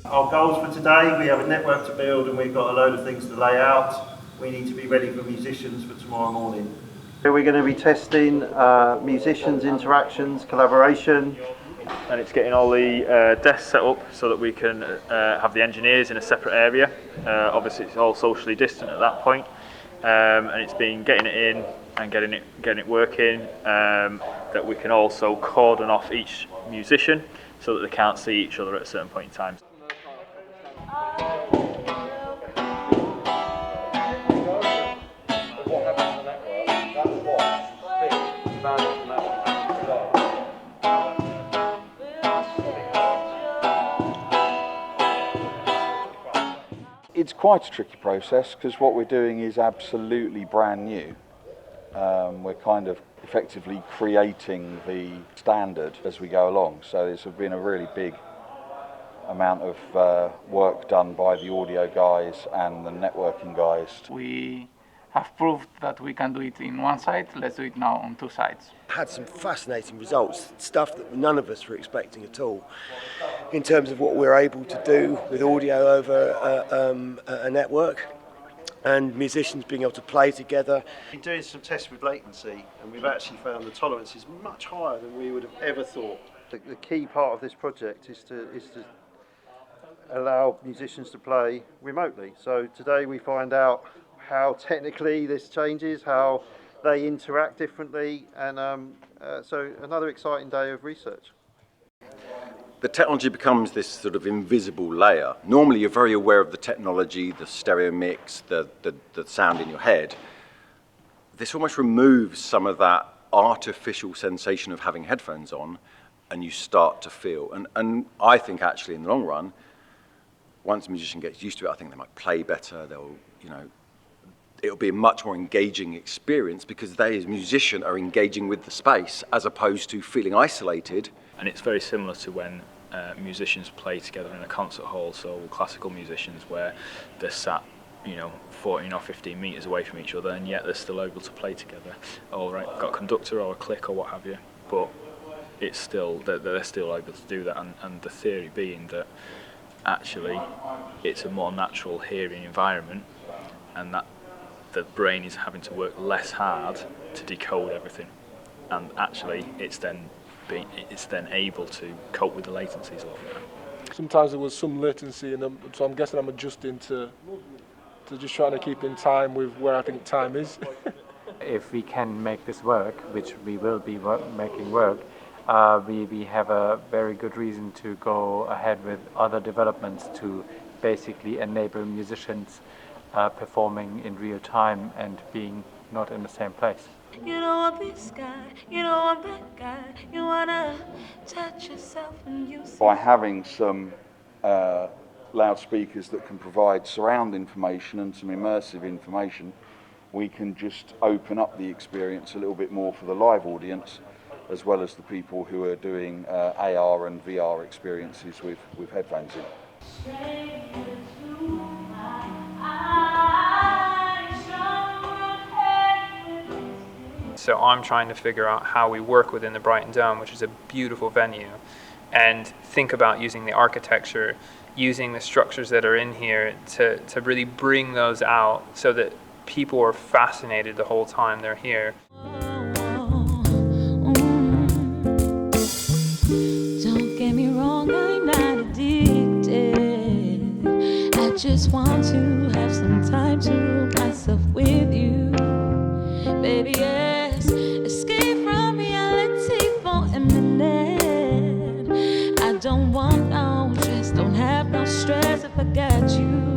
Our goals for today, we have a network to build and we've got a load of things to lay out. We need to be ready for musicians for tomorrow morning. So we're going to be testing musicians, interactions, collaboration. And it's getting all the desks set up so that we can have the engineers in a separate area. Obviously it's all socially distant at that point. And it's been getting it in and getting it working, that we can also cordon off each musician so that they can't see each other at a certain point in time. It's quite a tricky process because what we're doing is absolutely brand new. We're kind of effectively creating the standard as we go along. So there's been a really big amount of work done by the audio guys and the networking guys. We have proved that we can do it in one side, let's do it now on two sides. Had some fascinating results, stuff that none of us were expecting at all, in terms of what we're able to do with audio over a network, and musicians being able to play together. We've been doing some tests with latency and we've actually found the tolerance is much higher than we would have ever thought. The key part of this project is to allow musicians to play remotely. So today we find out how technically this changes, how they interact differently, and so another exciting day of research. The technology becomes this sort of invisible layer. Normally you're very aware of the technology, the stereo mix, the sound in your head. This almost removes some of that artificial sensation of having headphones on, and you start to feel. And I think actually in the long run, once a musician gets used to it, I think they might play better, it'll be a much more engaging experience because they as a musician are engaging with the space as opposed to feeling isolated. And it's very similar to when musicians play together in a concert hall, so classical musicians where they're sat 14 or 15 metres away from each other and yet they're still able to play together. All right, got a conductor or a click or what have you, but it's still, they're still able to do that, and the theory being that actually it's a more natural hearing environment and that the brain is having to work less hard to decode everything, and actually it's then able to cope with the latencies a lot better. Sometimes there was some latency, and so I'm guessing I'm adjusting to just trying to keep in time with where I think time is. If we can make this work, which we will be making work, we have a very good reason to go ahead with other developments to basically enable musicians performing in real time and being not in the same place. You don't want this guy, you don't want that guy, you wanna touch yourself and you see. By having some loudspeakers that can provide surround information and some immersive information, we can just open up the experience a little bit more for the live audience, as well as the people who are doing AR and VR experiences with headphones in. So I'm trying to figure out how we work within the Brighton Dome, which is a beautiful venue, and think about using the architecture, using the structures that are in here to really bring those out so that people are fascinated the whole time they're here. Don't get me wrong, I'm not addicted. I just want to have some time to rule myself with you. Baby, yes, escape from reality for a minute. I don't don't want no stress, don't have no stress if I got you.